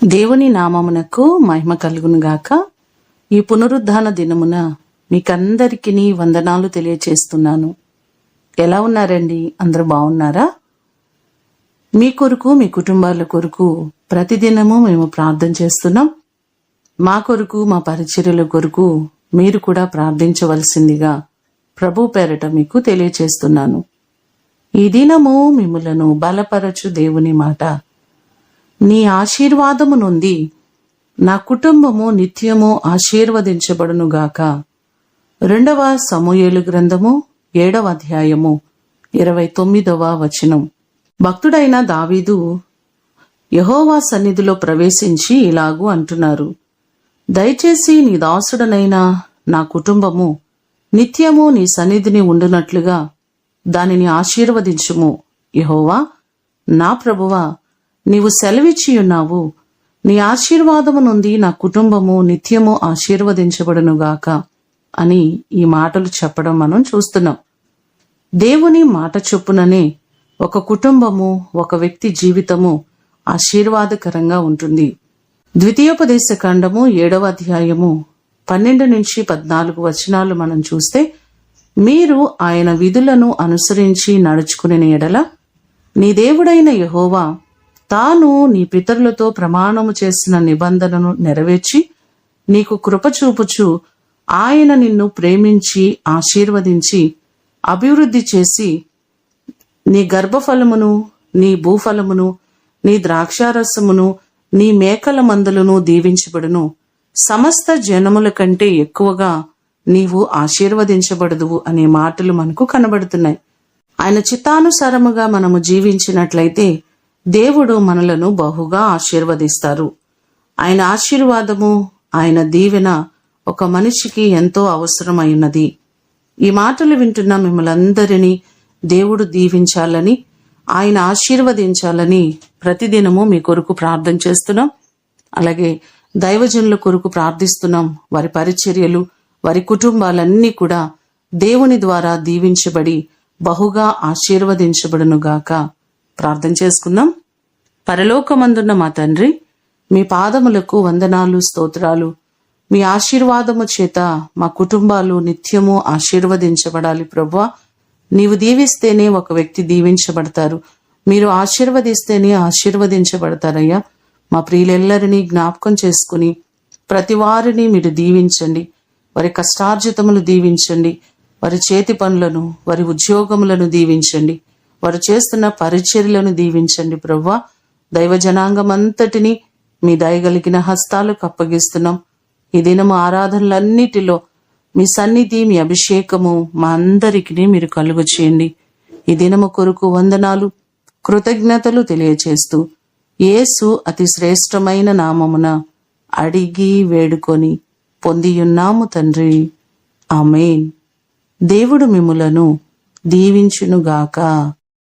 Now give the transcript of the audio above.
దేవుని నామమునకు మహిమ కలుగును గాక. ఈ పునరుద్ధాన దినమున మీకందరికీ వందనాలు తెలియచేస్తున్నాను. ఎలా ఉన్నారండి? అందరూ బాగున్నారా? మీ కొరకు, మీ కుటుంబాల కొరకు ప్రతిదినము మేము ప్రార్థన చేస్తున్నాం. మా కొరకు, మా పరిచర్యల కొరకు మీరు కూడా ప్రార్థించవలసిందిగా ప్రభు పేరట మీకు తెలియచేస్తున్నాను. ఈ దినము మిమ్ములను బలపరచు దేవుని మాట. నీ ఆశీర్వాదము నుండి నా కుటుంబము నిత్యము ఆశీర్వదించబడునుగాక. 2వ సమూయేలు గ్రంథము 7వ అధ్యాయము 29వ వచనం. భక్తుడైన దావీదు యెహోవా సన్నిధిలో ప్రవేశించి ఇలాగూ అంటున్నారు: దయచేసి నీ దాసుడనైన నా కుటుంబము నిత్యము నీ సన్నిధిని ఉండునట్లుగా దానిని ఆశీర్వదించుము. యెహోవా నా ప్రభువా, నీవు సెలవిచ్చియున్నావు, నీ ఆశీర్వాదము నుండి నా కుటుంబము నిత్యము ఆశీర్వదించబడునుగాక అని ఈ మాటలు చెప్పడం మనం చూస్తున్నాం. దేవుని మాట చొప్పుననే ఒక కుటుంబము, ఒక వ్యక్తి జీవితము ఆశీర్వాదకరంగా ఉంటుంది. ద్వితీయోపదేశ కాండము 7వ అధ్యాయము 12 నుంచి 14 వచనాలు మనం చూస్తే, మీరు ఆయన విధులను అనుసరించి నడుచుకునే ఎడల నీ దేవుడైన యెహోవా తాను నీ పితరులతో ప్రమాణము చేసిన నిబంధనను నెరవేర్చి నీకు కృప చూపుచు ఆయన నిన్ను ప్రేమించి ఆశీర్వదించి అభివృద్ధి చేసి నీ గర్భఫలమును, నీ భూఫలమును, నీ ద్రాక్షారసమును, నీ మేకల మందలను దీవించబడును. సమస్త జనముల కంటే ఎక్కువగా నీవు ఆశీర్వదించబడదువు అనే మాటలు మనకు కనబడుతున్నాయి. ఆయన చిత్తానుసారముగా మనము జీవించినట్లయితే దేవుడు మనలను బహుగా ఆశీర్వదిస్తారు. ఆయన ఆశీర్వాదము, ఆయన దీవెన ఒక మనిషికి ఎంతో అవసరమైనది. ఈ మాటలు వింటున్న మిమ్మల్ందరినీ దేవుడు దీవించాలని, ఆయన ఆశీర్వదించాలని ప్రతిదినము మీ కొరకు ప్రార్థన చేస్తున్నాం. అలాగే దైవజనుల కొరకు ప్రార్థిస్తున్నాం. వారి పరిచర్యలు, వారి కుటుంబాలన్నీ కూడా దేవుని ద్వారా దీవించబడి బహుగా ఆశీర్వదించబడునుగాక. ప్రార్థన చేసుకుందాం. పరలోకమందున్న మా తండ్రి, మీ పాదములకు వందనాలు, స్తోత్రాలు. మీ ఆశీర్వాదము చేత మా కుటుంబాలు నిత్యము ఆశీర్వదించబడాలి. ప్రభువా, నీవు దీవిస్తేనే ఒక వ్యక్తి దీవించబడతారు, మీరు ఆశీర్వదిస్తేనే ఆశీర్వదించబడతారయ్యా. మా ప్రియులెల్లరినీ జ్ఞాపకం చేసుకుని ప్రతి వారిని మీరు దీవించండి. వారి కష్టార్జితములు దీవించండి. వారి చేతి పనులను, వారి ఉద్యోగములను దీవించండి. వారు చేస్తున్న పరిచర్యలను దీవించండి. ప్రభువా, దైవ జనాంగమంతటిని మీ దయగలిగిన హస్తాలకు అప్పగిస్తున్నాం. ఈ దినము ఆరాధనలన్నిటిలో మీ సన్నిధి, మీ అభిషేకము మా అందరికీ మీరు కలుగు చేయండి. ఈ దినము కొరకు వందనాలు, కృతజ్ఞతలు తెలియచేస్తూ యేసు అతి శ్రేష్టమైన నామమున అడిగి వేడుకొని పొందియున్నాము తండ్రి. ఆమేన్. దేవుడు మిమ్ములను దీవించునుగాక.